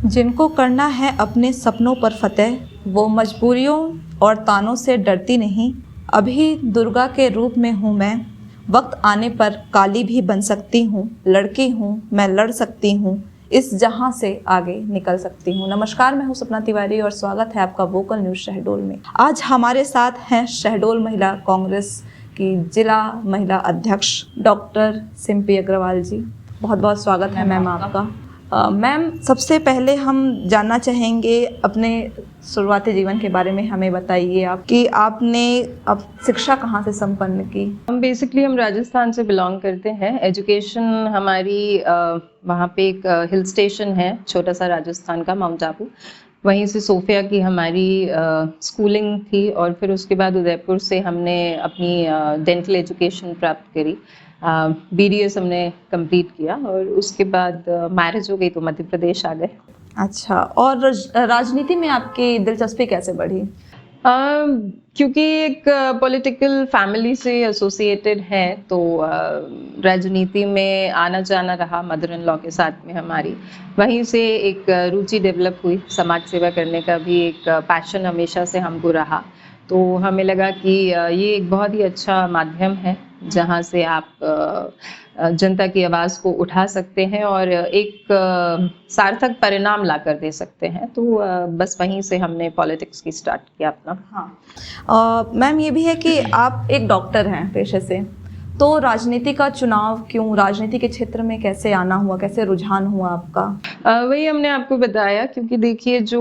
जिनको करना है अपने सपनों पर फतेह, वो मजबूरियों और तानों से डरती नहीं। अभी दुर्गा के रूप में हूँ मैं, वक्त आने पर काली भी बन सकती हूँ। लड़की हूँ मैं, लड़ सकती हूँ, इस जहां से आगे निकल सकती हूँ। नमस्कार, मैं हूँ सपना तिवारी और स्वागत है आपका वोकल न्यूज़ शहडोल में। आज हमारे साथ हैं शहडोल महिला कांग्रेस की जिला महिला अध्यक्ष डॉक्टर सिम्पी अग्रवाल जी। बहुत बहुत स्वागत है मैम आपका। मैम, सबसे पहले हम जानना चाहेंगे अपने शुरुआती जीवन के बारे में। हमें बताइए आप कि आपने अब शिक्षा कहाँ से संपन्न की। हम राजस्थान से बिलोंग करते हैं। एजुकेशन हमारी वहाँ पे एक हिल स्टेशन है छोटा सा राजस्थान का, माउंट आबू। वहीं से सोफिया की हमारी स्कूलिंग थी और फिर उसके बाद उदयपुर से हमने अपनी डेंटल एजुकेशन प्राप्त करी। BDS हमने कंप्लीट किया और उसके बाद मैरिज हो गई तो मध्य प्रदेश आ गए। अच्छा, और राजनीति में आपकी दिलचस्पी कैसे बढ़ी? क्योंकि एक पॉलिटिकल फैमिली से एसोसिएटेड है तो राजनीति में आना जाना रहा मदर इन लॉ के साथ में हमारी। वहीं से एक रुचि डेवलप हुई, समाज सेवा करने का भी एक पैशन हमेशा से हमको रहा। तो हमें लगा कि ये एक बहुत ही अच्छा माध्यम है जहाँ से आप जनता की आवाज़ को उठा सकते हैं और एक सार्थक परिणाम ला कर दे सकते हैं। तो बस वहीं से हमने पॉलिटिक्स की स्टार्ट किया अपना। हाँ, मैम, ये भी है कि आप एक डॉक्टर हैं पेशे से, तो राजनीति का चुनाव क्यों, राजनीति के क्षेत्र में कैसे आना हुआ, कैसे रुझान हुआ आपका? वही हमने आपको बताया, क्योंकि देखिए जो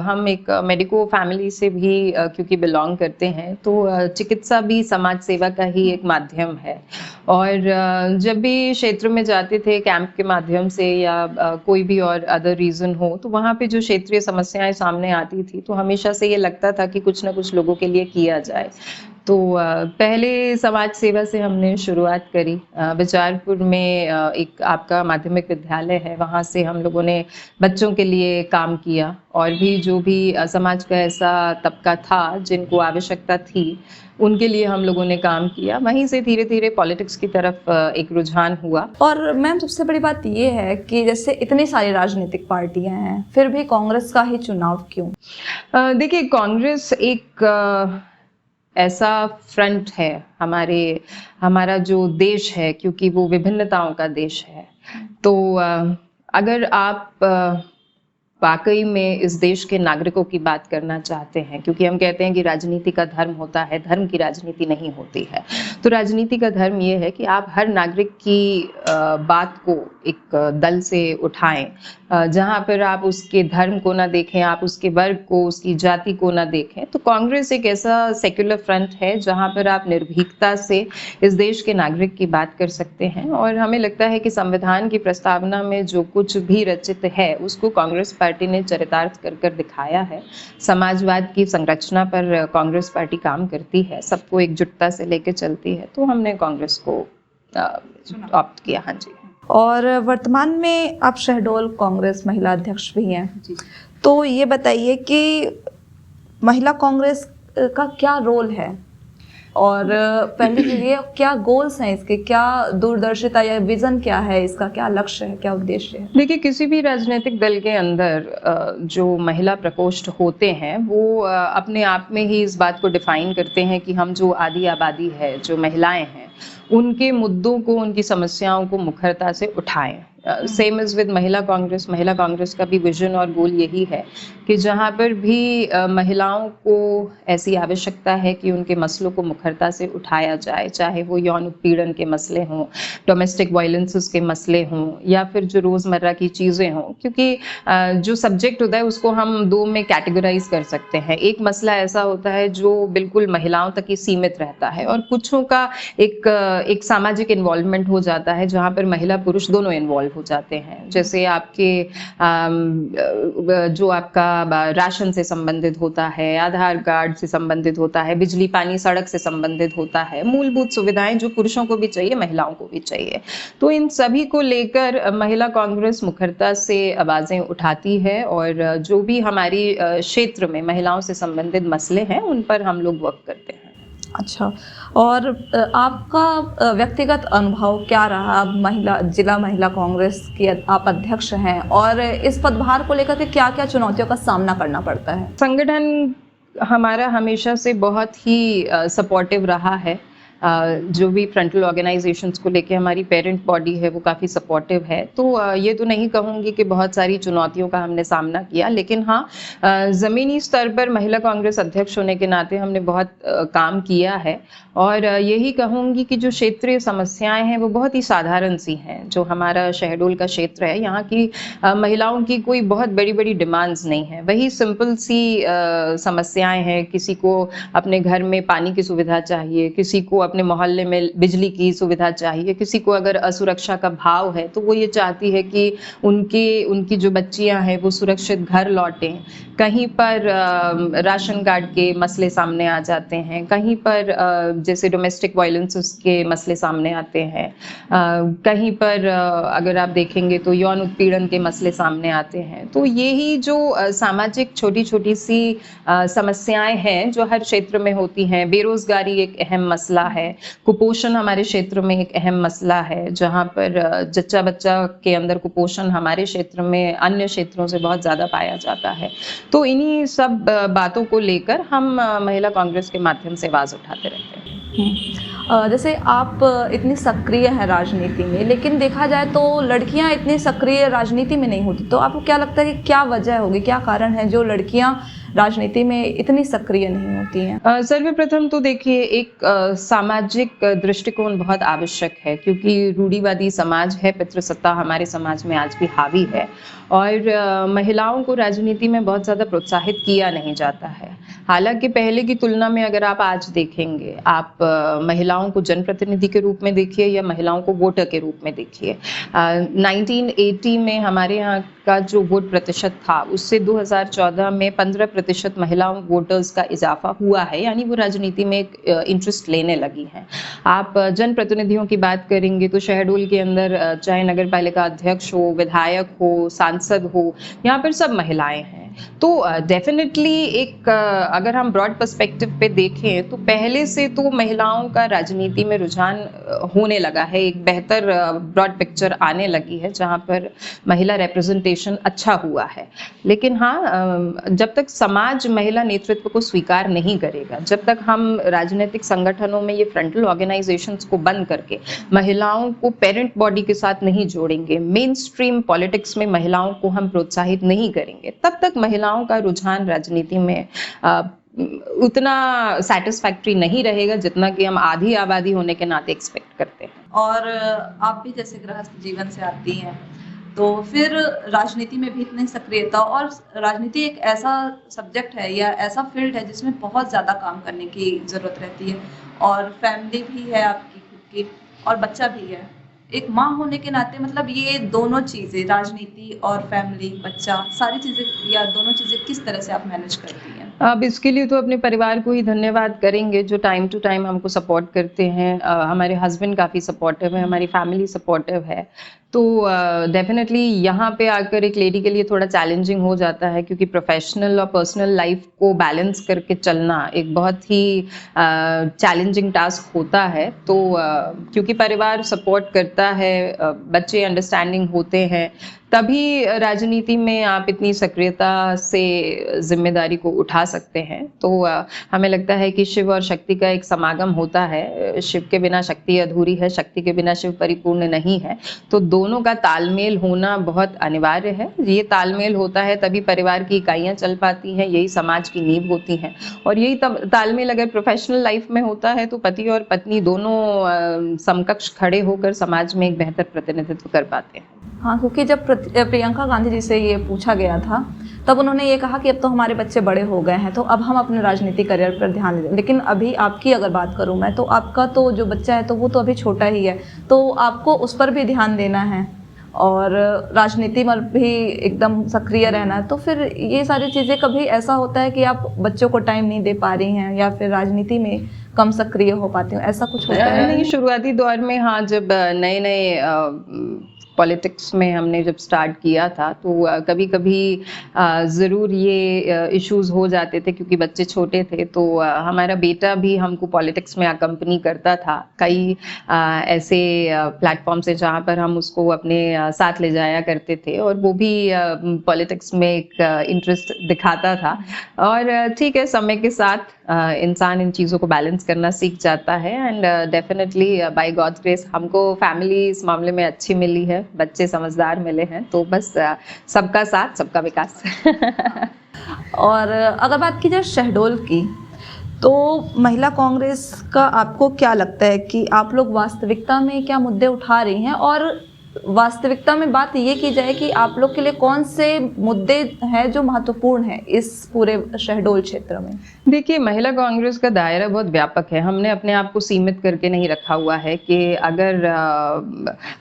हम एक मेडिको फैमिली से भी क्योंकि बिलोंग करते हैं तो चिकित्सा भी समाज सेवा का ही एक माध्यम है। और जब भी क्षेत्र में जाते थे कैंप के माध्यम से या कोई भी और अदर रीज़न हो, तो वहाँ पे जो क्षेत्रीय समस्याएं सामने आती थी तो हमेशा से ये लगता था कि कुछ ना कुछ लोगों के लिए किया जाए। तो पहले समाज सेवा से हमने शुरुआत करी। विचारपुर में एक आपका माध्यमिक विद्यालय है, वहाँ से हम लोगों ने बच्चों के लिए काम किया और भी जो भी समाज का ऐसा तबका था जिनको आवश्यकता थी उनके लिए हम लोगों ने काम किया। वहीं से धीरे धीरे पॉलिटिक्स की तरफ एक रुझान हुआ। और मैम, सबसे बड़ी बात ये है कि जैसे इतनी सारी राजनीतिक पार्टियां हैं, फिर भी कांग्रेस का ही चुनाव क्यों? देखिए, कांग्रेस एक ऐसा फ्रंट है हमारा जो देश है, क्योंकि वो विभिन्नताओं का देश है। तो अगर आप वाकई में इस देश के नागरिकों की बात करना चाहते हैं, क्योंकि हम कहते हैं कि राजनीति का धर्म होता है, धर्म की राजनीति नहीं होती है। तो राजनीति का धर्म ये है कि आप हर नागरिक की बात को एक दल से उठाएं, जहां पर आप उसके धर्म को ना देखें, आप उसके वर्ग को, उसकी जाति को ना देखें। तो कांग्रेस एक ऐसा सेक्युलर फ्रंट है जहां पर आप निर्भीकता से इस देश के नागरिक की बात कर सकते हैं। और हमें लगता है कि संविधान की प्रस्तावना में जो कुछ भी रचित है उसको कांग्रेस पार्टी ने चरितार्थ कर दिखाया है। समाजवाद की संरचना पर कांग्रेस पार्टी काम करती है, सबको एकजुटता से लेकर चलती है। तो हमने कांग्रेस को ऑप्ट किया। हाँ जी। और वर्तमान में आप शहडोल कांग्रेस महिला अध्यक्ष भी हैं जी। तो ये बताइए कि महिला कांग्रेस का क्या रोल है, और पहले के लिए क्या गोल्स हैं इसके, क्या दूरदर्शिता या विजन क्या है इसका, क्या लक्ष्य है, क्या उद्देश्य है? देखिए, किसी भी राजनीतिक दल के अंदर जो महिला प्रकोष्ठ होते हैं वो अपने आप में ही इस बात को डिफाइन करते हैं कि हम जो आधी आबादी है, जो महिलाएं हैं, उनके मुद्दों को, उनकी समस्याओं को मुखरता से उठाएं। सेम इज विद महिला कांग्रेस का भी विजन और गोल यही है कि जहाँ पर भी महिलाओं को ऐसी आवश्यकता है कि उनके मसलों को मुखरता से उठाया जाए, चाहे वो यौन उत्पीड़न के मसले हों, डोमेस्टिक वायलेंसेस के मसले हों, या फिर जो रोज़मर्रा की चीज़ें हों। क्योंकि जो सब्जेक्ट होता है उसको हम दो में कैटेगराइज कर सकते हैं। एक मसला ऐसा होता है जो बिल्कुल महिलाओं तक ही सीमित रहता है, और कुछों का एक सामाजिक इन्वॉल्वमेंट हो जाता है जहाँ पर महिला पुरुष दोनों इन्वॉल्व हो जाते हैं। जैसे आपके जो आपका राशन से संबंधित होता है, आधार कार्ड से संबंधित होता है, बिजली पानी सड़क से संबंधित होता है, मूलभूत सुविधाएं जो पुरुषों को भी चाहिए, महिलाओं को भी चाहिए। तो इन सभी को लेकर महिला कांग्रेस मुखरता से आवाजें उठाती है, और जो भी हमारी क्षेत्र में महिलाओं से संबंधित मसले हैं उन पर हम लोग वर्क करते हैं। अच्छा। और आपका व्यक्तिगत अनुभव क्या रहा? आप जिला महिला कांग्रेस की आप अध्यक्ष हैं, और इस पदभार को लेकर के क्या-क्या चुनौतियों का सामना करना पड़ता है? संगठन हमारा हमेशा से बहुत ही सपोर्टिव रहा है। जो भी फ्रंटल ऑर्गेनाइजेशंस को लेके हमारी पेरेंट बॉडी है वो काफ़ी सपोर्टिव है। तो ये तो नहीं कहूँगी कि बहुत सारी चुनौतियों का हमने सामना किया, लेकिन हाँ, ज़मीनी स्तर पर महिला कांग्रेस अध्यक्ष होने के नाते हमने बहुत काम किया है। और यही कहूँगी कि जो क्षेत्रीय समस्याएं हैं वो बहुत ही साधारण सी हैं। जो हमारा शहडोल का क्षेत्र है, यहाँ की महिलाओं की कोई बहुत बड़ी बड़ी डिमांड्स नहीं है। वही सिंपल सी समस्याएं हैं। किसी को अपने घर में पानी की सुविधा चाहिए, किसी को अपने मोहल्ले में बिजली की सुविधा चाहिए, किसी को अगर असुरक्षा का भाव है तो वो ये चाहती है कि उनकी जो बच्चियां हैं वो सुरक्षित घर लौटें। कहीं पर राशन कार्ड के मसले सामने आ जाते हैं, कहीं पर जैसे डोमेस्टिक वायलेंसेस के मसले सामने आते हैं, कहीं पर अगर आप देखेंगे तो यौन उत्पीड़न के मसले सामने आते हैं। तो यही जो सामाजिक छोटी छोटी सी समस्याएं हैं जो हर क्षेत्र में होती हैं। बेरोजगारी एक अहम मसला है, कुपोषण हमारे क्षेत्र में एक अहम मसला है, जहाँ पर जच्चा बच्चा के अंदर कुपोषण हमारे क्षेत्र में अन्य क्षेत्रों से बहुत ज़्यादा पाया जाता है। तो इन्हीं सब बातों को लेकर हम महिला कांग्रेस के माध्यम से आवाज़ उठाते रहते हैं। जैसे आप इतनी सक्रिय हैं राजनीति में, लेकिन देखा जाए तो लड़कियां इतनी सक्रिय राजनीति में नहीं होती, तो आपको क्या लगता है कि क्या वजह होगी, क्या कारण है जो लड़कियां राजनीति में इतनी सक्रिय नहीं होती हैं? सर्वप्रथम तो देखिए, एक सामाजिक दृष्टिकोण बहुत आवश्यक है, क्योंकि रूढ़िवादी समाज है, पितृसत्ता हमारे समाज में आज भी हावी है, और महिलाओं को राजनीति में बहुत ज़्यादा प्रोत्साहित किया नहीं जाता है। हालांकि पहले की तुलना में अगर आप आज देखेंगे, आप महिलाओं को जनप्रतिनिधि के रूप में देखिए या महिलाओं को वोटर के रूप में देखिए। 1980 में हमारे यहाँ का जो वोट प्रतिशत था, उससे 2014 में 15% महिलाओं वोटर्स का इजाफा हुआ है, यानी वो राजनीति में एक इंटरेस्ट लेने लगी हैं। आप जनप्रतिनिधियों की बात करेंगे तो शहडोल के अंदर चाहे नगर पालिका अध्यक्ष हो, विधायक हो, सांसद हो, यहाँ पर सब महिलाएं हैं। तो डेफिनेटली एक अगर हम ब्रॉड पर्सपेक्टिव पे देखें तो पहले से तो महिलाओं का राजनीति में रुझान होने लगा है। एक बेहतर ब्रॉड पिक्चर आने लगी है जहाँ पर महिला रिप्रेजेंटेशन अच्छा हुआ है। लेकिन हाँ, जब तक समाज महिला नेतृत्व को स्वीकार नहीं करेगा, जब तक हम राजनीतिक संगठनों में ये फ्रंटल ऑर्गेनाइजेशंस को बंद करके महिलाओं को पेरेंट बॉडी के साथ नहीं जोड़ेंगे, मेन स्ट्रीम पॉलिटिक्स में महिलाओं को हम प्रोत्साहित नहीं करेंगे, तब तक महिलाओं का रुझान राजनीति में उतना सेटिस्फैक्टरी नहीं रहेगा जितना कि हम आधी आबादी होने के नाते एक्सपेक्ट करते हैं। और आप भी जैसे गृहस्थ जीवन से आती हैं, तो फिर राजनीति में भी इतनी सक्रियता, और राजनीति एक ऐसा सब्जेक्ट है या ऐसा फील्ड है जिसमें बहुत ज़्यादा काम करने की ज़रूरत रहती है, और फैमिली भी है आपकी खुद की, और बच्चा भी है। एक माँ होने के नाते मतलब ये दोनों चीज़ें, राजनीति और फैमिली, बच्चा, सारी चीज़ें या दोनों चीज़ें किस तरह से आप मैनेज करती हैं? अब इसके लिए तो अपने परिवार को ही धन्यवाद करेंगे जो टाइम टू टाइम हमको सपोर्ट करते हैं। हमारे हस्बैंड काफ़ी सपोर्टिव है, हमारी फैमिली सपोर्टिव है। तो डेफिनेटली यहाँ पे आकर एक लेडी के लिए थोड़ा चैलेंजिंग हो जाता है, क्योंकि प्रोफेशनल और पर्सनल लाइफ को बैलेंस करके चलना एक बहुत ही चैलेंजिंग टास्क होता है। तो क्योंकि परिवार सपोर्ट करता है, बच्चे अंडरस्टैंडिंग होते हैं, तभी राजनीति में आप इतनी सक्रियता से जिम्मेदारी को उठा सकते हैं। तो हमें लगता है कि शिव और शक्ति का एक समागम होता है। शिव के बिना शक्ति अधूरी है, शक्ति के बिना शिव परिपूर्ण नहीं है। तो दोनों का तालमेल होना बहुत अनिवार्य है। ये तालमेल होता है तभी परिवार की इकाइयां चल पाती हैं, यही समाज की नींव होती हैं। और यही तालमेल अगर प्रोफेशनल लाइफ में होता है तो पति और पत्नी दोनों समकक्ष खड़े होकर समाज में एक बेहतर प्रतिनिधित्व कर पाते हैं। हाँ, क्योंकि जब प्रियंका गांधी जी से ये पूछा गया था तब उन्होंने ये कहा कि अब तो हमारे बच्चे बड़े हो गए हैं, तो अब हम अपने राजनीतिक करियर पर ध्यान दें। लेकिन अभी आपकी अगर बात करूं मैं, तो आपका तो जो बच्चा है तो वो तो अभी छोटा ही है, तो आपको उस पर भी ध्यान देना है और राजनीति में भी एकदम सक्रिय रहना है। तो फिर ये सारी चीज़ें, कभी ऐसा होता है कि आप बच्चों को टाइम नहीं दे पा रही हैं या फिर राजनीति में कम सक्रिय हो पाती हूँ, ऐसा कुछ होता है? नहीं, शुरुआती दौर में हाँ, जब नए नए पॉलिटिक्स में हमने जब स्टार्ट किया था तो कभी कभी ज़रूर ये इश्यूज हो जाते थे क्योंकि बच्चे छोटे थे। तो हमारा बेटा भी हमको पॉलिटिक्स में अकम्पनी करता था कई ऐसे प्लेटफॉर्म से जहाँ पर हम उसको अपने साथ ले जाया करते थे, और वो भी पॉलिटिक्स में एक इंटरेस्ट दिखाता था। और ठीक है, समय के साथ इंसान इन चीज़ों को बैलेंस करना सीख जाता है। And definitely by god's grace हमको फैमिली इस मामले में अच्छी मिली है, बच्चे समझदार मिले हैं, तो बस सबका साथ सबका विकास। और अगर बात की जाए शहडोल की, तो महिला कांग्रेस का आपको क्या लगता है कि आप लोग वास्तविकता में क्या मुद्दे उठा रही हैं, और वास्तविकता में बात ये की जाए कि आप लोग के लिए कौन से मुद्दे हैं जो महत्वपूर्ण हैं इस पूरे शहडोल क्षेत्र में? देखिए, महिला कांग्रेस का दायरा बहुत व्यापक है। हमने अपने आप को सीमित करके नहीं रखा हुआ है कि अगर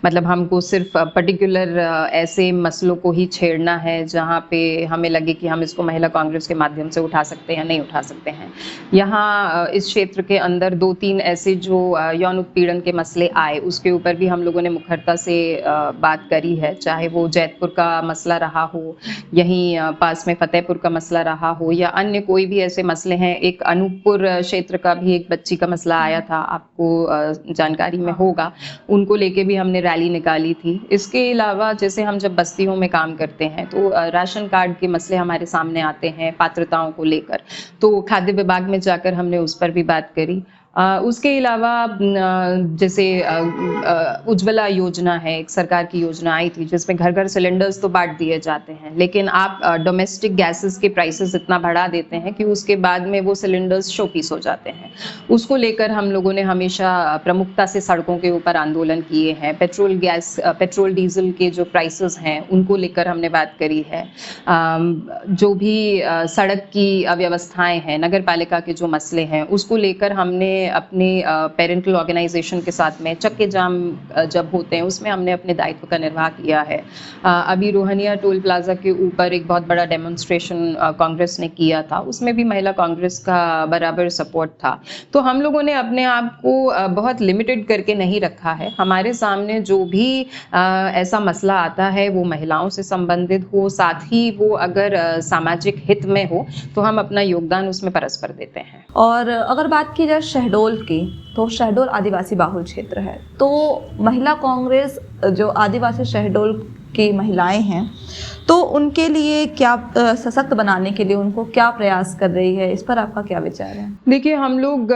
मतलब हमको सिर्फ पर्टिकुलर ऐसे मसलों को ही छेड़ना है जहाँ पे हमें लगे कि हम इसको महिला कांग्रेस के माध्यम से उठा सकते हैं या नहीं उठा सकते हैं। यहाँ इस क्षेत्र के अंदर 2-3 ऐसे जो यौन उत्पीड़न के मसले आए, उसके ऊपर भी हम लोगों ने मुखरता से बात करी है, चाहे वो जैतपुर का मसला रहा हो, यहीं पास में फतेहपुर का मसला रहा हो, या अन्य कोई भी ऐसे मसले हैं। एक अनूपपुर क्षेत्र का भी एक बच्ची का मसला आया था, आपको जानकारी में होगा, उनको लेके भी हमने रैली निकाली थी। इसके अलावा जैसे हम जब बस्तियों में काम करते हैं तो राशन कार्ड के मसले हमारे सामने आते हैं पात्रताओं को लेकर, तो खाद्य विभाग में जाकर हमने उस पर भी बात करी। उसके अलावा जैसे उज्ज्वला योजना है, एक सरकार की योजना आई थी जिसमें घर घर सिलेंडर्स तो बांट दिए जाते हैं, लेकिन आप डोमेस्टिक गैसेस के प्राइसेस इतना बढ़ा देते हैं कि उसके बाद में वो सिलेंडर्स शो पीस हो जाते हैं। उसको लेकर हम लोगों ने हमेशा प्रमुखता से सड़कों के ऊपर आंदोलन किए हैं। पेट्रोल डीजल के जो प्राइसेस हैं उनको लेकर हमने बात करी है। जो भी सड़क की अव्यवस्थाएं हैं, नगर पालिका के जो मसले हैं, उसको लेकर हमने अपने पेरेंटल ऑर्गेनाइजेशन के साथ में चक्के जाम जब होते हैं उसमें हमने अपने दायित्व का निर्वाह किया है। अभी रोहनिया टोल प्लाजा के ऊपर एक बहुत बड़ा डेमोन्स्ट्रेशन कांग्रेस ने किया था, उसमें भी महिला कांग्रेस का बराबर सपोर्ट था। तो हम लोगों ने अपने आप को बहुत लिमिटेड करके नहीं रखा है। हमारे सामने जो भी ऐसा मसला आता है वो महिलाओं से संबंधित हो, साथ ही वो अगर सामाजिक हित में हो तो हम अपना योगदान उसमें परस्पर देते हैं। और अगर बात की जाए शहडोल की, तो शहडोल आदिवासी बाहुल क्षेत्र है, तो महिला कांग्रेस जो आदिवासी शहडोल की महिलाएं हैं तो उनके लिए क्या सशक्त बनाने के लिए उनको क्या प्रयास कर रही है, इस पर आपका क्या विचार है? देखिए, हम लोग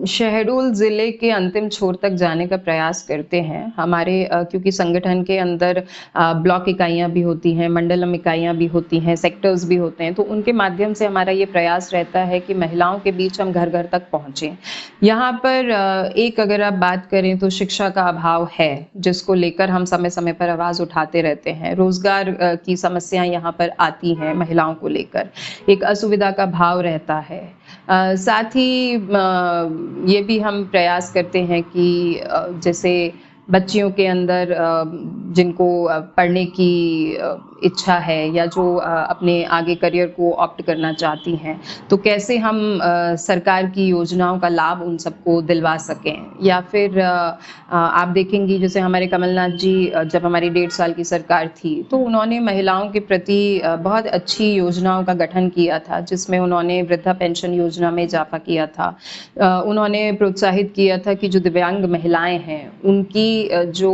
शहडोल ज़िले के अंतिम छोर तक जाने का प्रयास करते हैं। हमारे क्योंकि संगठन के अंदर ब्लॉक इकाइयाँ भी होती हैं, मंडलम इकाइयाँ भी होती हैं, सेक्टर्स भी होते हैं, तो उनके माध्यम से हमारा ये प्रयास रहता है कि महिलाओं के बीच हम घर घर तक पहुँचें। यहाँ पर एक अगर आप बात करें तो शिक्षा का अभाव है, जिसको लेकर हम समय समय पर आवाज़ उठाते रहते हैं। रोजगार की समस्याएं यहाँ पर आती हैं महिलाओं को लेकर, एक असुविधा का भाव रहता है। साथ ही ये भी हम प्रयास करते हैं कि जैसे बच्चियों के अंदर जिनको पढ़ने की इच्छा है या जो अपने आगे करियर को ऑप्ट करना चाहती हैं, तो कैसे हम सरकार की योजनाओं का लाभ उन सबको दिलवा सकें। या फिर आप देखेंगी जैसे हमारे कमलनाथ जी जब हमारी 1.5 साल की सरकार थी तो उन्होंने महिलाओं के प्रति बहुत अच्छी योजनाओं का गठन किया था, जिसमें उन्होंने वृद्धा पेंशन योजना में इजाफा किया था। उन्होंने प्रोत्साहित किया था कि जो दिव्यांग महिलाएं हैं उनकी जो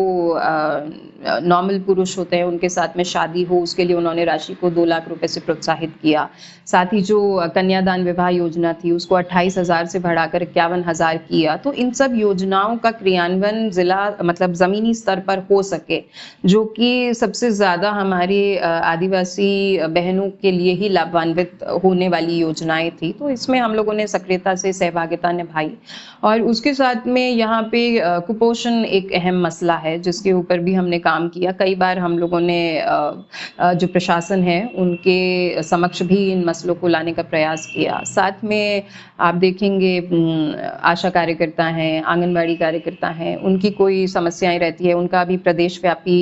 नॉर्मल पुरुष होते हैं उनके साथ में शादी हो, उसके लिए उन्होंने राशि को 2 लाख रुपए से प्रोत्साहित किया। साथ ही जो कन्यादान विवाह योजना थी उसको 28,000 से बढ़ाकर 51,000 किया। तो इन सब योजनाओं का क्रियान्वयन जिला मतलब ज़मीनी स्तर पर हो सके, जो कि सबसे ज़्यादा हमारे आदिवासी बहनों के लिए ही लाभान्वित होने वाली योजनाएं थी। तो इसमें हम लोगों ने सक्रियता से सहभागिता निभाई। और उसके साथ में यहाँ पे कुपोषण एक अहम मसला है जिसके ऊपर भी हमने काम किया। कई बार हम लोगों ने जो प्रशासन है उनके समक्ष भी इन मसलों को लाने का प्रयास किया। साथ में आप देखेंगे आशा कार्यकर्ता हैं, आंगनबाड़ी कार्यकर्ता हैं, उनकी कोई समस्याएं रहती है, उनका भी प्रदेश व्यापी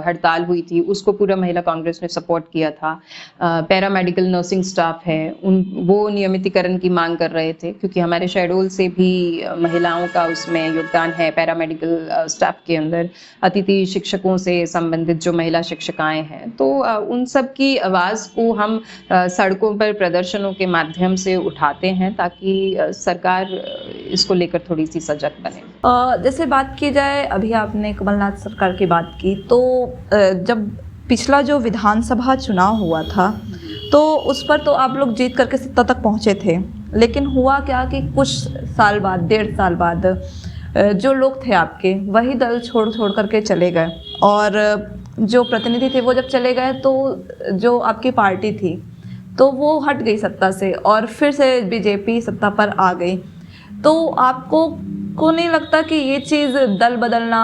हड़ताल हुई थी, उसको पूरा महिला कांग्रेस ने सपोर्ट किया था। पैरामेडिकल नर्सिंग स्टाफ है, वो नियमितीकरण की मांग कर रहे थे, क्योंकि हमारे शहडोल से भी महिलाओं का उसमें योगदान है पैरामेडिकल स्टाफ के अंदर। अतिथि शिक्षकों से संबंधित जो महिला शिक्षिकाएं हैं, तो उन सब की आवाज़ को हम सड़कों पर प्रदर्शनों के माध्यम से उठाते हैं ताकि सरकार इसको लेकर थोड़ी सी सजग बने। जैसे बात की जाए, अभी आपने कमलनाथ सरकार की बात की, तो जब पिछला जो विधानसभा चुनाव हुआ था तो उस पर तो आप लोग जीत करके सत्ता तक पहुँचे थे, लेकिन हुआ क्या कि कुछ साल बाद, 1.5 साल बाद जो लोग थे आपके, वही दल छोड़ करके चले गए, और जो प्रतिनिधि थे वो जब चले गए तो जो आपकी पार्टी थी तो वो हट गई सत्ता से और फिर से बीजेपी सत्ता पर आ गई। तो आपको नहीं लगता कि ये चीज़ दल बदलना,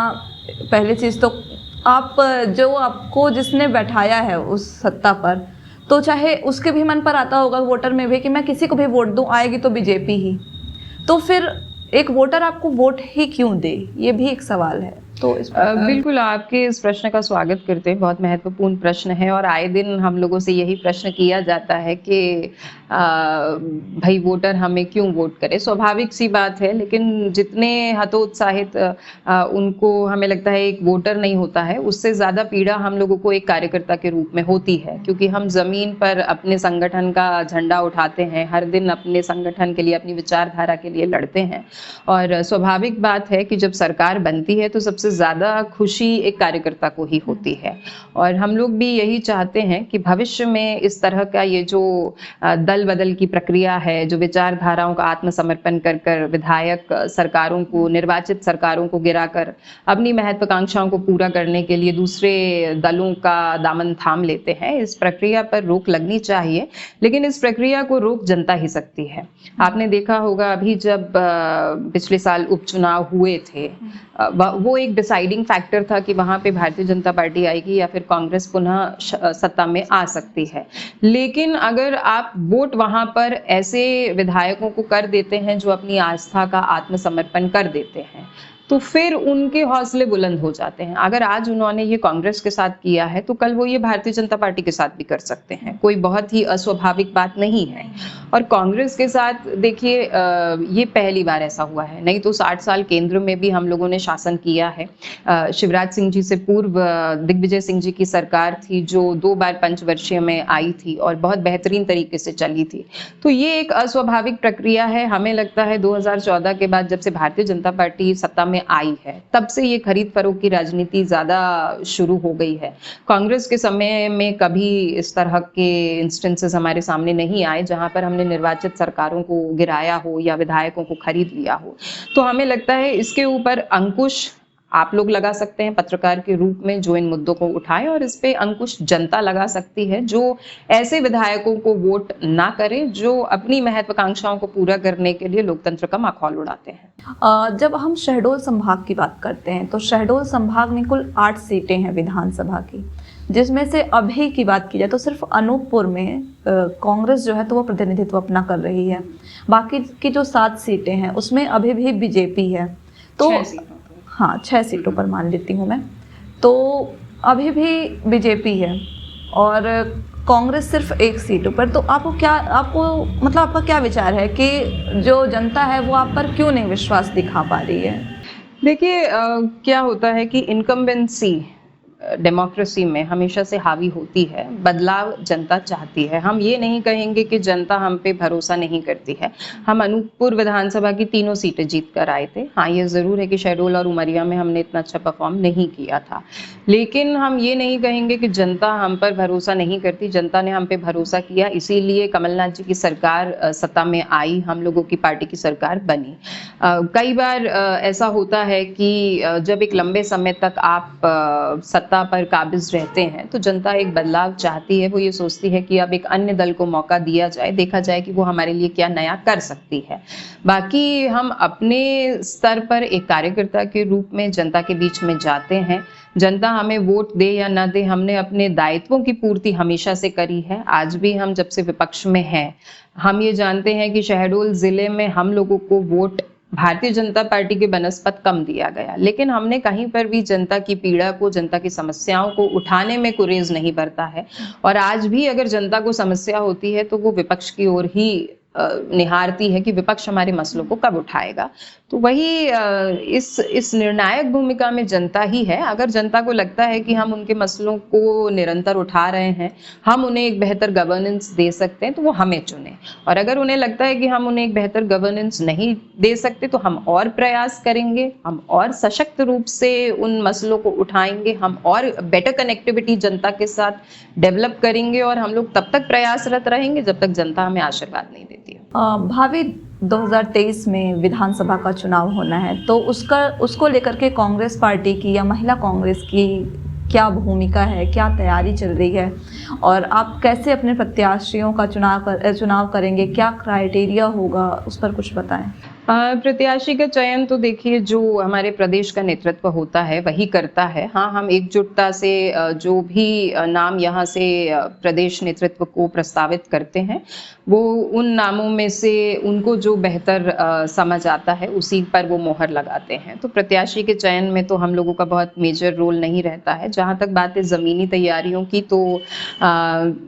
पहली चीज़ तो आप जो आपको जिसने बैठाया है उस सत्ता पर, तो चाहे उसके भी मन पर आता होगा वोटर में भी कि मैं किसी को भी वोट दूं, आएगी तो बीजेपी ही, तो फिर एक वोटर आपको वोट ही क्यों दे, ये भी एक सवाल है। तो इस बिल्कुल आपके इस प्रश्न का स्वागत करते हैं, बहुत महत्वपूर्ण प्रश्न है और आए दिन हम लोगों से यही प्रश्न किया जाता है कि भाई वोटर हमें क्यों वोट करे। स्वाभाविक सी बात है, लेकिन जितने हतोत्साहित उनको हमें लगता है एक वोटर नहीं होता है, उससे ज़्यादा पीड़ा हम लोगों को एक कार्यकर्ता के रूप में होती है, क्योंकि हम ज़मीन पर अपने संगठन का झंडा उठाते हैं, हर दिन अपने संगठन के लिए, अपनी विचारधारा के लिए लड़ते हैं। और स्वाभाविक बात है कि जब सरकार बनती है तो सबसे ज़्यादा खुशी एक कार्यकर्ता को ही होती है, और हम लोग भी यही चाहते हैं कि भविष्य में इस तरह का ये जो दल बदल की प्रक्रिया है, जो विचारधाराओं का आत्मसमर्पण कर कर विधायक सरकारों को, निर्वाचित सरकारों को गिराकर अपनी महत्वाकांक्षाओं को पूरा करने के लिए दूसरे दलों का दामन थाम लेते हैं, इस प्रक्रिया पर रोक लगनी चाहिए। लेकिन इस प्रक्रिया को रोक जनता ही सकती है। आपने देखा होगा अभी जब पिछले साल उपचुनाव हुए थे, वो एक डिसाइडिंग फैक्टर था कि वहाँ पे भारतीय जनता पार्टी आएगी या फिर कांग्रेस पुनः सत्ता में आ सकती है। लेकिन अगर आप वोट वहाँ पर ऐसे विधायकों को कर देते हैं जो अपनी आस्था का आत्मसमर्पण कर देते हैं, तो फिर उनके हौसले बुलंद हो जाते हैं। अगर आज उन्होंने ये कांग्रेस के साथ किया है तो कल वो ये भारतीय जनता पार्टी के साथ भी कर सकते हैं, कोई बहुत ही अस्वाभाविक बात नहीं है। और कांग्रेस के साथ देखिए, ये पहली बार ऐसा हुआ है, नहीं तो 60 साल केंद्र में भी हम लोगों ने शासन किया है। शिवराज सिंह जी से पूर्व दिग्विजय सिंह जी की सरकार थी जो 2 बार पंचवर्षीय में आई थी और बहुत बेहतरीन तरीके से चली थी। तो ये एक अस्वाभाविक प्रक्रिया है। हमें लगता है 2014 के बाद जब से भारतीय जनता पार्टी सत्ता में आई है, तब से ये खरीद फरोख्त की राजनीति ज्यादा शुरू हो गई है। कांग्रेस के समय में कभी इस तरह के इंस्टेंसेस हमारे सामने नहीं आए जहां पर हमने निर्वाचित सरकारों को गिराया हो या विधायकों को खरीद लिया हो। तो हमें लगता है इसके ऊपर अंकुश आप लोग लगा सकते हैं पत्रकार के रूप में, जो इन मुद्दों को उठाएं, और इस पे अंकुश जनता लगा सकती है जो ऐसे विधायकों को वोट ना करें जो अपनी महत्वाकांक्षाओं को पूरा करने के लिए लोकतंत्र का माखौल उड़ाते हैं। जब हम शहडोल संभाग की बात करते हैं तो शहडोल संभाग में कुल 8 सीटें हैं विधानसभा की, जिसमें से अभी की बात की जाए तो सिर्फ अनूपपुर में कांग्रेस जो है तो वो प्रतिनिधित्व अपना कर रही है। बाकी की जो 7 सीटें हैं उसमें अभी भी बीजेपी है। तो 6 सीटों पर मान लेती हूँ मैं, तो अभी भी बीजेपी है और कांग्रेस सिर्फ 1 सीटों पर। तो आपका क्या विचार है कि जो जनता है वो आप पर क्यों नहीं विश्वास दिखा पा रही है? देखिए, क्या होता है कि इनकम्बेंसी डेमोक्रेसी में हमेशा से हावी होती है। बदलाव जनता चाहती है। हम ये नहीं कहेंगे कि जनता हम पे भरोसा नहीं करती है। हम अनूपपुर विधानसभा की 3 सीटें जीत कर आए थे। हाँ, ये ज़रूर है कि शहडोल और उमरिया में हमने इतना अच्छा परफॉर्म नहीं किया था, लेकिन हम ये नहीं कहेंगे कि जनता हम पर भरोसा नहीं करती। जनता ने हम पे भरोसा किया, इसीलिए कमलनाथ जी की सरकार सत्ता में आई, हम लोगों की पार्टी की सरकार बनी। कई बार ऐसा होता है कि जब एक लंबे समय तक आप सत्ता पर काबिज रहते हैं तो जनता एक बदलाव चाहती है। वो ये सोचती है कि अब एक अन्य दल को मौका दिया जाए, देखा जाए कि वो हमारे लिए क्या नया कर सकती है। बाकी हम अपने स्तर पर एक कार्यकर्ता के रूप में जनता के बीच में जाते हैं। जनता हमें वोट दे या ना दे, हमने अपने दायित्वों की पूर्ति हमेशा से करी है। आज भी हम जब से विपक्ष में हैं, हम ये जानते हैं कि शहडोल जिले में हम लोगों को वोट भारतीय जनता पार्टी के बनस्पत कम दिया गया, लेकिन हमने कहीं पर भी जनता की पीड़ा को, जनता की समस्याओं को उठाने में गुरेज नहीं बरता है। और आज भी अगर जनता को समस्या होती है तो वो विपक्ष की ओर ही निहारती है कि विपक्ष हमारे मसलों को कब उठाएगा। तो वही इस निर्णायक भूमिका में जनता ही है। अगर जनता को लगता है कि हम उनके मसलों को निरंतर उठा रहे हैं, हम उन्हें एक बेहतर गवर्नेंस दे सकते हैं, तो वो हमें चुने। और अगर उन्हें लगता है कि हम उन्हें एक बेहतर गवर्नेंस नहीं दे सकते, तो हम और प्रयास करेंगे, हम और सशक्त रूप से उन मसलों को उठाएंगे, हम और बेटर कनेक्टिविटी जनता के साथ डेवलप करेंगे, और हम लोग तब तक प्रयासरत रहेंगे जब तक जनता हमें आशीर्वाद नहीं देती है। भावी 2023 में विधानसभा का चुनाव होना है, तो उसको लेकर के कांग्रेस पार्टी की या महिला कांग्रेस की क्या भूमिका है, क्या तैयारी चल रही है, और आप कैसे अपने प्रत्याशियों का चुनाव करेंगे, क्या क्राइटेरिया होगा, उस पर कुछ बताएं। प्रत्याशी का चयन तो देखिए जो हमारे प्रदेश का नेतृत्व होता है वही करता है। हाँ, हम एकजुटता से जो भी नाम यहाँ से प्रदेश नेतृत्व को प्रस्तावित करते हैं, वो उन नामों में से उनको जो बेहतर समझ आता है उसी पर वो मोहर लगाते हैं। तो प्रत्याशी के चयन में तो हम लोगों का बहुत मेजर रोल नहीं रहता है। जहाँ तक बात है ज़मीनी तैयारियों की, तो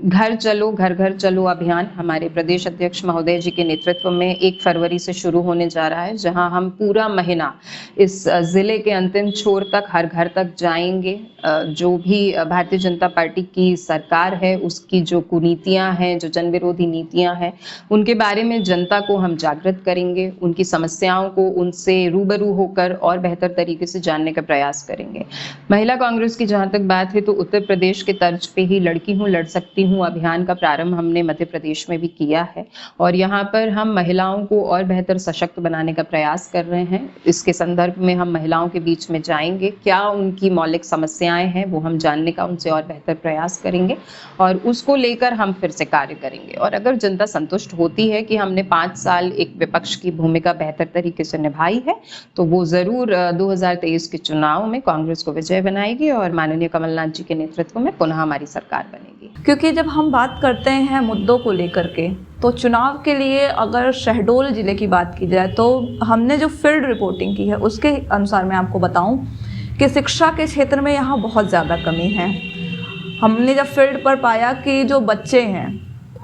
घर चलो घर घर चलो अभियान हमारे प्रदेश अध्यक्ष महोदय जी के नेतृत्व में 1 फरवरी से शुरू होने जा रहा है, जहां हम पूरा महीना इस जिले के अंतिम छोर तक हर घर तक जाएंगे। जो भी भारतीय जनता पार्टी की सरकार है उसकी जो कुनीतियां हैं, जो जन विरोधी नीतियां हैं, उनके बारे में जनता को हम जागृत करेंगे, उनकी समस्याओं को उनसे रूबरू होकर और बेहतर तरीके से जानने का प्रयास करेंगे। महिला कांग्रेस की जहां तक बात है, तो उत्तर प्रदेश के तर्ज पे ही लड़की हूँ लड़ सकती हूँ अभियान का प्रारंभ हमने मध्य प्रदेश में भी किया है, और यहाँ पर हम महिलाओं को और बेहतर सशक्त बनाने का प्रयास कर रहे हैं। इसके संदर्भ में हम महिलाओं के बीच में जाएंगे, क्या उनकी मौलिक समस्याएं हैं वो हम जानने का उनसे और बेहतर प्रयास करेंगे, और उसको लेकर हम फिर से कार्य करेंगे। और अगर जनता संतुष्ट होती है कि हमने 5 साल एक विपक्ष की भूमिका बेहतर तरीके से निभाई है, तो वो जरूर 2023 के चुनाव में कांग्रेस को विजय बनाएगी और माननीय कमलनाथ जी के नेतृत्व में पुनः हमारी सरकार बनेगी। क्योंकि जब हम बात करते हैं मुद्दों को लेकर के, तो चुनाव के लिए अगर शहडोल ज़िले की बात की जाए, तो हमने जो फील्ड रिपोर्टिंग की है उसके अनुसार मैं आपको बताऊं कि शिक्षा के क्षेत्र में यहाँ बहुत ज़्यादा कमी है। हमने जब फील्ड पर पाया कि जो बच्चे हैं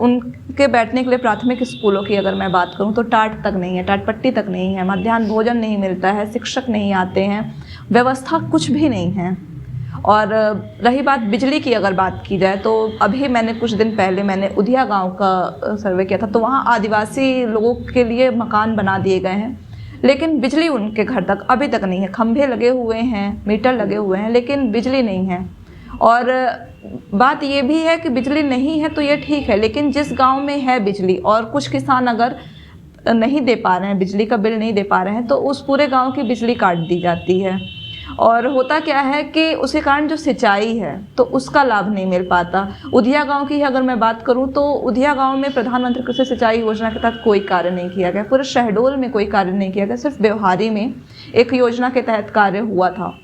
उनके बैठने के लिए प्राथमिक स्कूलों की अगर मैं बात करूं, तो टाट तक नहीं है, टाट पट्टी तक नहीं है, मध्याह्न भोजन नहीं मिलता है, शिक्षक नहीं आते हैं, व्यवस्था कुछ भी नहीं है। और रही बात बिजली की अगर बात की जाए, तो अभी मैंने कुछ दिन पहले मैंने उधिया गांव का सर्वे किया था, तो वहाँ आदिवासी लोगों के लिए मकान बना दिए गए हैं, लेकिन बिजली उनके घर तक अभी तक नहीं है। खंभे लगे हुए हैं, मीटर लगे हुए हैं, लेकिन बिजली नहीं है। और बात ये भी है कि बिजली नहीं है तो ये ठीक है, लेकिन जिस गांव में है बिजली और कुछ किसान अगर नहीं दे पा रहे हैं, बिजली का बिल नहीं दे पा रहे हैं, तो उस पूरे गांव की बिजली काट दी जाती है। और होता क्या है कि उसके कारण जो सिंचाई है तो उसका लाभ नहीं मिल पाता। उधिया गांव की अगर मैं बात करूं, तो उधिया गांव में प्रधानमंत्री कृषि सिंचाई योजना के तहत कोई कार्य नहीं किया गया, पूरे शहडोल में कोई कार्य नहीं किया गया, सिर्फ व्यवहारी में एक योजना के तहत कार्य हुआ था।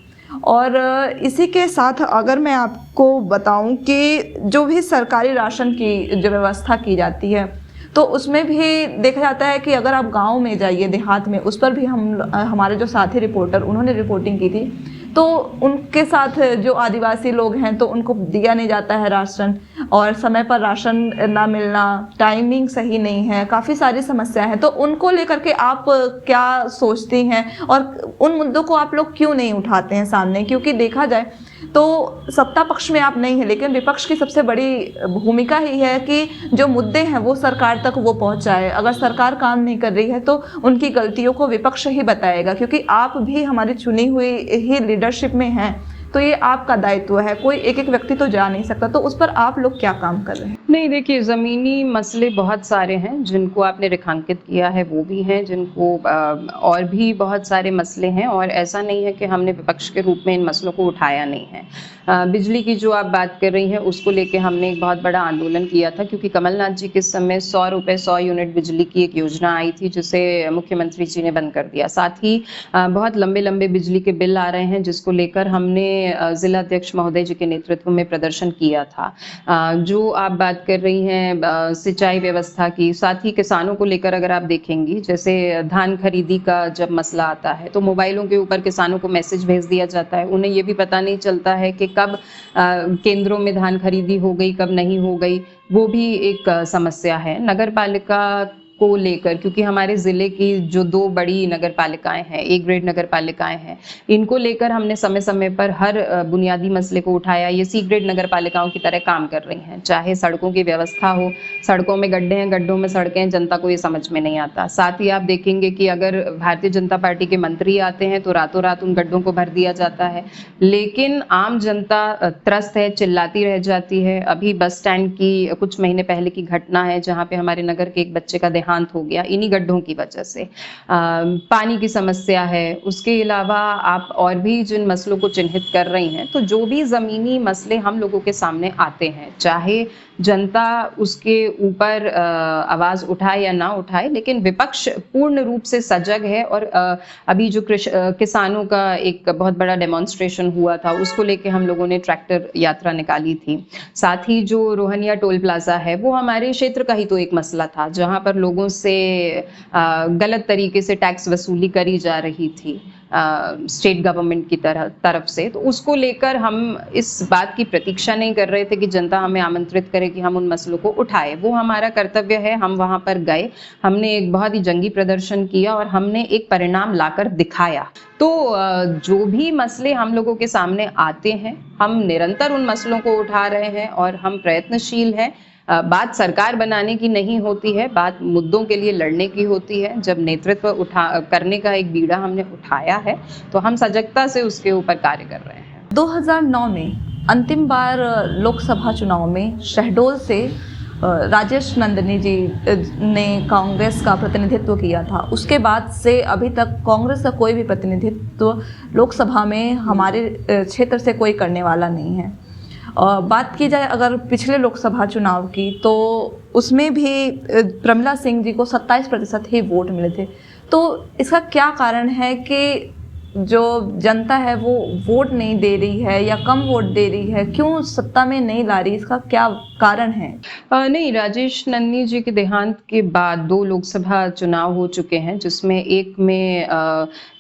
और इसी के साथ अगर मैं आपको बताऊं कि जो भी सरकारी राशन की जो व्यवस्था की जाती है, तो उसमें भी देखा जाता है कि अगर आप गांव में जाइए, देहात में, उस पर भी हमारे जो साथी रिपोर्टर उन्होंने रिपोर्टिंग की थी, तो उनके साथ जो आदिवासी लोग हैं तो उनको दिया नहीं जाता है राशन, और समय पर राशन ना मिलना, टाइमिंग सही नहीं है, काफ़ी सारी समस्याएं हैं। तो उनको लेकर के आप क्या सोचती हैं, और उन मुद्दों को आप लोग क्यों नहीं उठाते हैं सामने? क्योंकि देखा जाए तो सत्ता पक्ष में आप नहीं है, लेकिन विपक्ष की सबसे बड़ी भूमिका ही है कि जो मुद्दे हैं वो सरकार तक वो पहुंचाए। अगर सरकार काम नहीं कर रही है तो उनकी गलतियों को विपक्ष ही बताएगा, क्योंकि आप भी हमारी चुनी हुई ही लीडरशिप में हैं, तो ये आपका दायित्व है, कोई एक एक व्यक्ति तो जा नहीं सकता। तो उस पर आप लोग क्या काम कर रहे हैं? नहीं, देखिए, ज़मीनी मसले बहुत सारे हैं जिनको आपने रेखांकित किया है, वो भी हैं जिनको और भी बहुत सारे मसले हैं, और ऐसा नहीं है कि हमने विपक्ष के रूप में इन मसलों को उठाया नहीं है। बिजली की जो आप बात कर रही हैं उसको लेके हमने एक बहुत बड़ा आंदोलन किया था, क्योंकि कमलनाथ जी के समय 100 रुपये 100 यूनिट बिजली की एक योजना आई थी जिसे मुख्यमंत्री जी ने बंद कर दिया। साथ ही बहुत लंबे लंबे बिजली के बिल आ रहे हैं जिसको लेकर हमने जिला अध्यक्ष महोदय जी के नेतृत्व में प्रदर्शन किया था। जो आप बात कर रही हैं सिंचाई व्यवस्था की, साथ ही किसानों को लेकर अगर आप देखेंगी, जैसे धान खरीदी का जब मसला आता है तो मोबाइलों के ऊपर किसानों को मैसेज भेज दिया जाता है, उन्हें ये भी पता नहीं चलता है कि कब केंद्रों में धान खरीदी हो गई, कब नहीं हो गई, वो भी एक समस्या है। नगर पालिका को लेकर, क्योंकि हमारे ज़िले की जो 2 बड़ी नगर पालिकाएँ हैं, A ग्रेड नगर पालिकाएँ हैं, इनको लेकर हमने समय समय पर हर बुनियादी मसले को उठाया। ये C ग्रेड नगर पालिकाओं की तरह काम कर रही हैं, चाहे सड़कों की व्यवस्था हो, सड़कों में गड्ढे हैं, गड्ढों में सड़कें हैं, जनता को ये समझ में नहीं आता। साथ ही आप देखेंगे कि अगर भारतीय जनता पार्टी के मंत्री आते हैं तो रातों रात उन गड्ढों को भर दिया जाता है, लेकिन आम जनता त्रस्त है, चिल्लाती रह जाती है। अभी बस स्टैंड की कुछ महीने पहले की घटना है जहाँ पे हमारे नगर के एक बच्चे का देहांत हो गया इन्हीं गड्ढों की वजह से। पानी की समस्या है, उसके अलावा आप और भी जिन मसलों को चिन्हित कर रही हैं, तो जो भी ज़मीनी मसले हम लोगों के सामने आते हैं, चाहे जनता उसके ऊपर आवाज़ उठाए या ना उठाए, लेकिन विपक्ष पूर्ण रूप से सजग है। और अभी जो किसानों का एक बहुत बड़ा डेमोन्स्ट्रेशन हुआ था, उसको लेके हम लोगों ने ट्रैक्टर यात्रा निकाली थी। साथ ही जो रोहनिया टोल प्लाजा है, वो हमारे क्षेत्र का ही तो एक मसला था, जहां पर लोगों से गलत तरीके से टैक्स वसूली करी जा रही थी स्टेट गवर्नमेंट की तरफ से। तो उसको लेकर हम इस बात की प्रतीक्षा नहीं कर रहे थे कि जनता हमें आमंत्रित करे कि हम उन मसलों को उठाए। वो हमारा कर्तव्य है, हम वहां पर गए, हमने एक बहुत ही जंगी प्रदर्शन किया और हमने एक परिणाम लाकर दिखाया। तो जो भी मसले हम लोगों के सामने आते हैं, हम निरंतर उन मसलों को उठा रहे हैं और हम प्रयत्नशील हैं। बात सरकार बनाने की नहीं होती है, बात मुद्दों के लिए लड़ने की होती है। जब नेतृत्व करने का एक बीड़ा हमने उठाया है, तो हम सजगता से उसके ऊपर कार्य कर रहे हैं। 2009 में अंतिम बार लोकसभा चुनाव में शहडोल से राजेश नंदनी जी ने कांग्रेस का प्रतिनिधित्व किया था। उसके बाद से अभी तक कांग्रेस का कोई भी प्रतिनिधित्व लोकसभा में हमारे क्षेत्र से कोई करने वाला नहीं है। बात की जाए अगर पिछले लोकसभा चुनाव की, तो उसमें भी प्रमिला सिंह जी को 27% ही वोट मिले थे। तो इसका क्या कारण है कि जो जनता है वो वोट नहीं दे रही है या कम वोट दे रही है, क्यों सत्ता में नहीं ला रही, इसका क्या कारण है? नहीं, राजेश नंदनी जी के देहांत के बाद 2 लोकसभा चुनाव हो चुके हैं, जिसमें एक में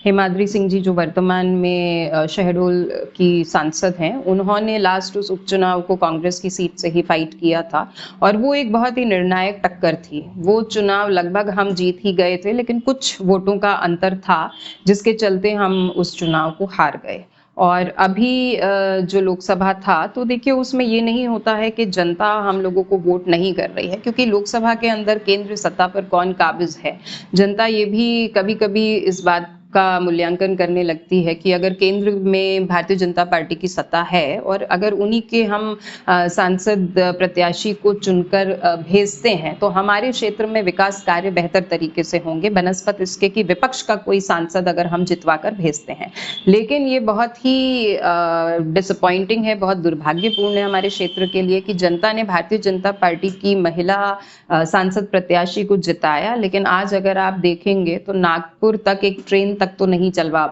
हेमाद्री सिंह जी जो वर्तमान में शहडोल की सांसद हैं, उन्होंने लास्ट उस उपचुनाव को कांग्रेस की सीट से ही फाइट किया था और वो एक बहुत ही निर्णायक टक्कर थी। वो चुनाव लगभग हम जीत ही गए थे, लेकिन कुछ वोटों का अंतर था जिसके चलते हम उस चुनाव को हार गए। और अभी जो लोकसभा था, तो देखिए उसमें ये नहीं होता है कि जनता हम लोगों को वोट नहीं कर रही है, क्योंकि लोकसभा के अंदर केंद्र सत्ता पर कौन काबिज है। जनता ये भी कभी कभी इस बात का मूल्यांकन करने लगती है कि अगर केंद्र में भारतीय जनता पार्टी की सत्ता है और अगर उन्हीं के हम सांसद प्रत्याशी को चुनकर भेजते हैं, तो हमारे क्षेत्र में विकास कार्य बेहतर तरीके से होंगे, बनस्पत इसके कि विपक्ष का कोई सांसद अगर हम जितवा कर भेजते हैं। लेकिन ये बहुत ही डिसअपॉइंटिंग है, बहुत दुर्भाग्यपूर्ण है हमारे क्षेत्र के लिए कि जनता ने भारतीय जनता पार्टी की महिला सांसद प्रत्याशी को जिताया, लेकिन आज अगर आप देखेंगे तो नागपुर तक एक ट्रेन तक तो नहीं चलवा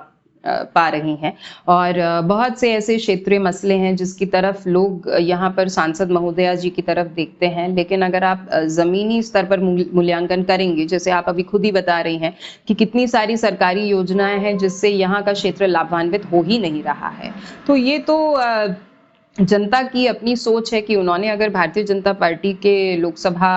पा रही हैं। और बहुत से ऐसे क्षेत्रीय मसले हैं जिसकी तरफ लोग यहाँ पर सांसद महोदया जी की तरफ देखते हैं, लेकिन अगर आप जमीनी स्तर पर मूल्यांकन करेंगे, जैसे आप अभी खुद ही बता रही हैं कि कितनी सारी सरकारी योजनाएं हैं जिससे यहाँ का क्षेत्र लाभान्वित हो ही नहीं रहा है, तो ये तो जनता की अपनी सोच है कि उन्होंने अगर भारतीय जनता पार्टी के लोकसभा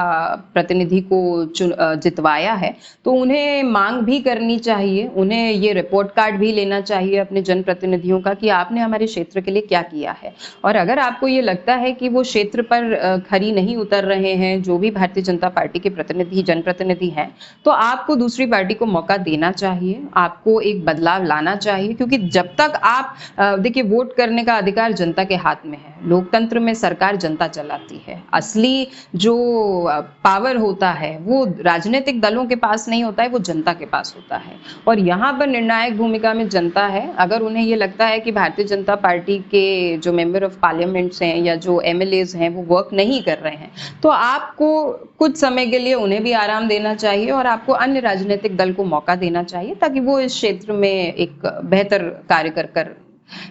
प्रतिनिधि को जितवाया है, तो उन्हें मांग भी करनी चाहिए, उन्हें ये रिपोर्ट कार्ड भी लेना चाहिए अपने जनप्रतिनिधियों का कि आपने हमारे क्षेत्र के लिए क्या किया है। और अगर आपको ये लगता है कि वो क्षेत्र पर खरी नहीं उतर रहे हैं जो भी भारतीय जनता पार्टी के प्रतिनिधि जनप्रतिनिधि हैं, तो आपको दूसरी पार्टी को मौका देना चाहिए, आपको एक बदलाव लाना चाहिए, क्योंकि जब तक आप देखिए, वोट करने का अधिकार जनता के हाथ में है। लोकतंत्र में सरकार जनता चलाती है। असली जो पावर होता है वो राजनीतिक दलों के पास नहीं होता है, वो जनता के पास होता है। और यहाँ पर निर्णायक भूमिका में जनता है। अगर उन्हें ये लगता है कि भारतीय जनता पार्टी के जो मेंबर ऑफ पार्लियामेंट्स हैं या जो एमएलएज हैं वो वर्क नहीं कर रहे हैं, तो आपको कुछ समय के लिए उन्हें भी आराम देना चाहिए और आपको अन्य राजनीतिक दल को मौका देना चाहिए, ताकि वो इस क्षेत्र में एक बेहतर कार्य कर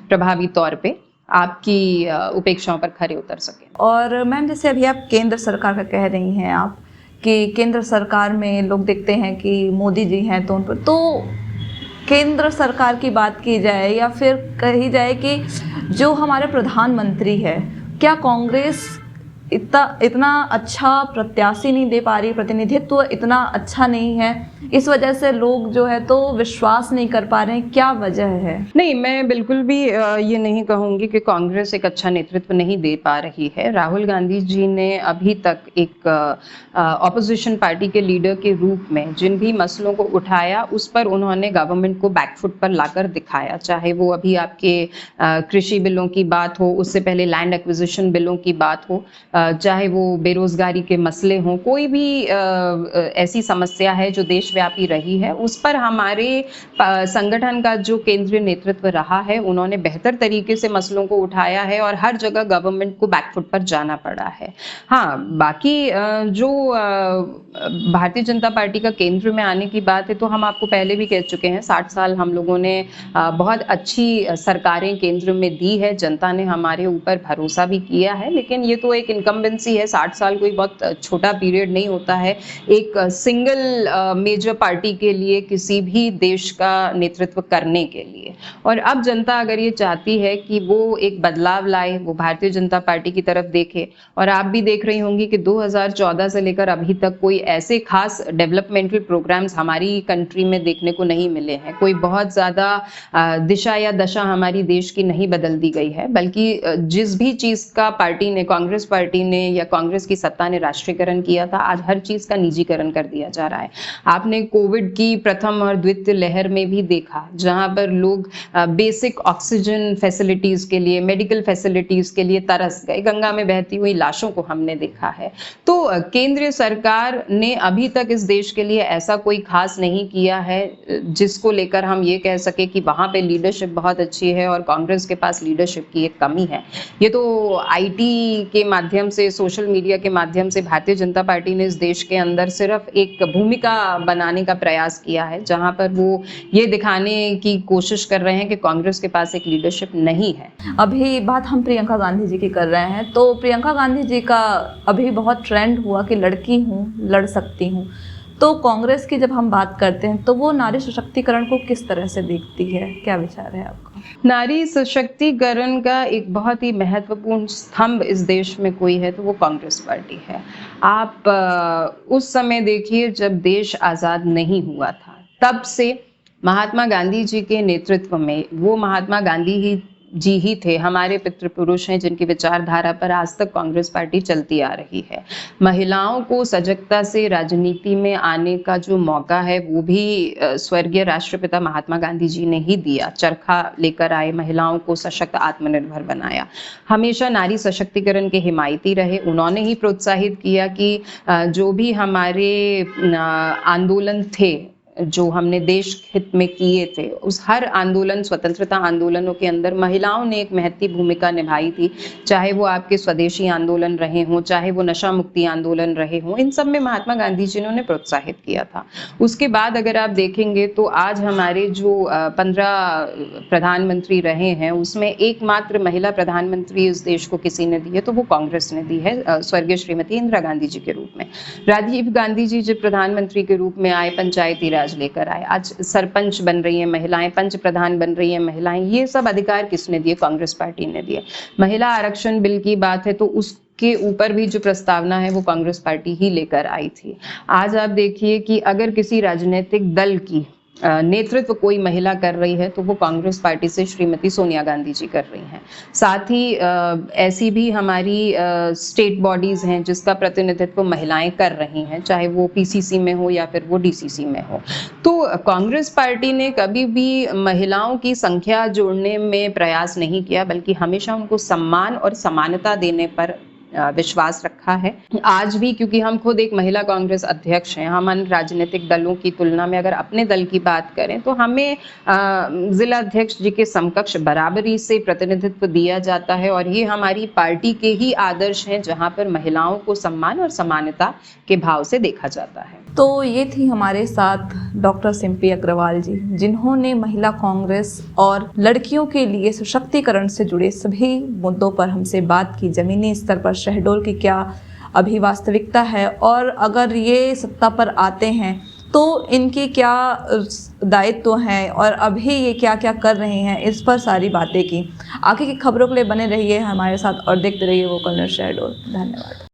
प्रभावी तौर पे आपकी उपेक्षाओं पर खरे उतर सके। और मैम, जैसे अभी आप केंद्र सरकार का कह रही हैं आप कि केंद्र सरकार में लोग देखते हैं कि मोदी जी हैं, तो उन पर तो केंद्र सरकार की बात की जाए या फिर कही जाए कि जो हमारे प्रधानमंत्री है, क्या कांग्रेस इतना अच्छा प्रत्याशी नहीं दे पा रही, प्रतिनिधित्व इतना अच्छा नहीं है, इस वजह से लोग जो है तो विश्वास नहीं कर पा रहे हैं, क्या वजह है? नहीं, मैं बिल्कुल भी ये नहीं कहूंगी कि कांग्रेस एक अच्छा नेतृत्व नहीं दे पा रही है। राहुल गांधी जी ने अभी तक एक ऑपोजिशन पार्टी के लीडर के रूप में जिन भी मसलों को उठाया उस पर उन्होंने गवर्नमेंट को बैकफुट पर लाकर दिखाया, चाहे वो अभी आपके कृषि बिलों की बात हो, उससे पहले लैंड एक्विजिशन बिलों की बात हो, चाहे वो बेरोजगारी के मसले हों, कोई भी ऐसी समस्या है जो देशव्यापी रही है, उस पर हमारे संगठन का जो केंद्रीय नेतृत्व रहा है उन्होंने बेहतर तरीके से मसलों को उठाया है और हर जगह गवर्नमेंट को बैकफुट पर जाना पड़ा है। हाँ, बाकी जो भारतीय जनता पार्टी का केंद्र में आने की बात है तो हम आपको पहले भी कह चुके हैं, 60 साल हम लोगों ने बहुत अच्छी सरकारें केंद्र में दी है, जनता ने हमारे ऊपर भरोसा भी किया है, लेकिन ये तो एक इनकम्बेंसी है। 60 साल कोई बहुत छोटा पीरियड नहीं होता है एक सिंगल मेजर पार्टी के लिए किसी भी देश का नेतृत्व करने के लिए। और अब जनता अगर ये चाहती है कि वो एक बदलाव लाए, वो भारतीय जनता पार्टी की तरफ देखे, और आप भी देख रही होंगी कि 2014 से लेकर अभी तक कोई ऐसे खास डेवलपमेंटल प्रोग्राम्स हमारी कंट्री में देखने को नहीं मिले हैं, कोई बहुत ज़्यादा दिशा या दशा हमारी देश की नहीं बदल दी गई है, बल्कि जिस भी चीज़ का पार्टी ने, कांग्रेस पार्टी ने या कांग्रेस की सत्ता ने राष्ट्रीयकरण किया था, आज हर चीज़ का निजीकरण कर दिया जा रहा है। आपने कोविड की प्रथम और द्वितीय लहर में भी देखा, जहां पर लोग बेसिक ऑक्सीजन फैसिलिटीज के लिए, मेडिकल फैसिलिटीज के लिए तरस गए, गंगा में बहती हुई लाशों को हमने देखा है। तो केंद्रीय सरकार ने अभी तक इस देश के लिए ऐसा कोई खास नहीं किया है जिसको लेकर हम ये कह सके कि वहां पे लीडरशिप बहुत अच्छी है और कांग्रेस के पास लीडरशिप की एक कमी है। ये तो आईटी के माध्यम से, सोशल मीडिया के माध्यम से भारतीय जनता पार्टी ने इस देश के अंदर सिर्फ एक भूमिका बनाने का प्रयास किया है, जहां पर वो ये दिखाने की कोशिश कर रहे हैं कि कांग्रेस के पास एक लीडरशिप नहीं है। अभी बात हम प्रियंका गांधी जी की कर रहे हैं, तो प्रियंका गांधी जी का अभी बहुत ट्रेंड हुआ कि लड़की हूँ, लड़ सकती हूँ, तो कांग्रेस की जब हम बात करते हैं तो वो नारी सशक्तिकरण को किस तरह से देखती है, क्या विचार है आपका? नारी सशक्तिकरण का एक बहुत ही महत्वपूर्ण स्तंभ इस देश में कोई है तो वो कांग्रेस पार्टी है। आप उस समय देखिए जब देश आज़ाद नहीं हुआ था, तब से महात्मा गांधी जी के नेतृत्व में, वो महात्मा गांधी जी ही थे, हमारे पितृपुरुष हैं जिनकी विचारधारा पर आज तक कांग्रेस पार्टी चलती आ रही है। महिलाओं को सजगता से राजनीति में आने का जो मौका है वो भी स्वर्गीय राष्ट्रपिता महात्मा गांधी जी ने ही दिया। चरखा लेकर आए, महिलाओं को सशक्त आत्मनिर्भर बनाया, हमेशा नारी सशक्तिकरण के हिमायती रहे। उन्होंने ही प्रोत्साहित किया कि जो भी हमारे आंदोलन थे जो हमने देश हित में किए थे, उस हर आंदोलन, स्वतंत्रता आंदोलनों के अंदर महिलाओं ने एक महती भूमिका निभाई थी। चाहे वो आपके स्वदेशी आंदोलन रहे हों, चाहे वो नशा मुक्ति आंदोलन रहे हों, इन सब में महात्मा गांधी जी ने उन्हें प्रोत्साहित किया था। उसके बाद अगर आप देखेंगे तो आज हमारे जो 15 प्रधानमंत्री रहे हैं उसमें एकमात्र महिला प्रधानमंत्री इस देश को किसी ने दी है तो वो कांग्रेस ने दी है, स्वर्गीय श्रीमती इंदिरा गांधी जी के रूप में। राजीव गांधी जी जब प्रधानमंत्री के रूप में आए, पंचायती राज लेकर आए, आज सरपंच बन रही हैं महिलाएं, पंच प्रधान बन रही हैं महिलाएं। ये सब अधिकार किसने दिए? कांग्रेस पार्टी ने दिए। महिला आरक्षण बिल की बात है तो उसके ऊपर भी जो प्रस्तावना है वो कांग्रेस पार्टी ही लेकर आई थी। आज आप देखिए कि अगर किसी राजनीतिक दल की नेतृत्व कोई महिला कर रही है तो वो कांग्रेस पार्टी से श्रीमती सोनिया गांधी जी कर रही हैं। साथ ही ऐसी भी हमारी स्टेट बॉडीज हैं जिसका प्रतिनिधित्व महिलाएं कर रही हैं, चाहे वो पीसीसी में हो या फिर वो डीसीसी में हो। तो कांग्रेस पार्टी ने कभी भी महिलाओं की संख्या जोड़ने में प्रयास नहीं किया, बल्कि हमेशा उनको सम्मान और समानता देने पर विश्वास रखा है। आज भी, क्योंकि हम खुद एक महिला कांग्रेस अध्यक्ष हैं, हम अन्य राजनीतिक दलों की तुलना में अगर अपने दल की बात करें तो हमें जिला अध्यक्ष जी के समकक्ष बराबरी से प्रतिनिधित्व दिया जाता है और ये हमारी पार्टी के ही आदर्श हैं जहां पर महिलाओं को सम्मान और समानता के भाव से देखा जाता है। तो ये थी हमारे साथ डॉक्टर सिम्पी अग्रवाल जी, जिन्होंने महिला कांग्रेस और लड़कियों के लिए सशक्तिकरण से जुड़े सभी मुद्दों पर हमसे बात की। ज़मीनी स्तर पर शहडोल की क्या अभी वास्तविकता है और अगर ये सत्ता पर आते हैं तो इनके क्या दायित्व हैं और अभी ये क्या क्या कर रहे हैं, इस पर सारी बातें की। आगे की खबरों के लिए बने रहिए हमारे साथ और देखते रहिए वो कॉर्नर शहडोल। धन्यवाद।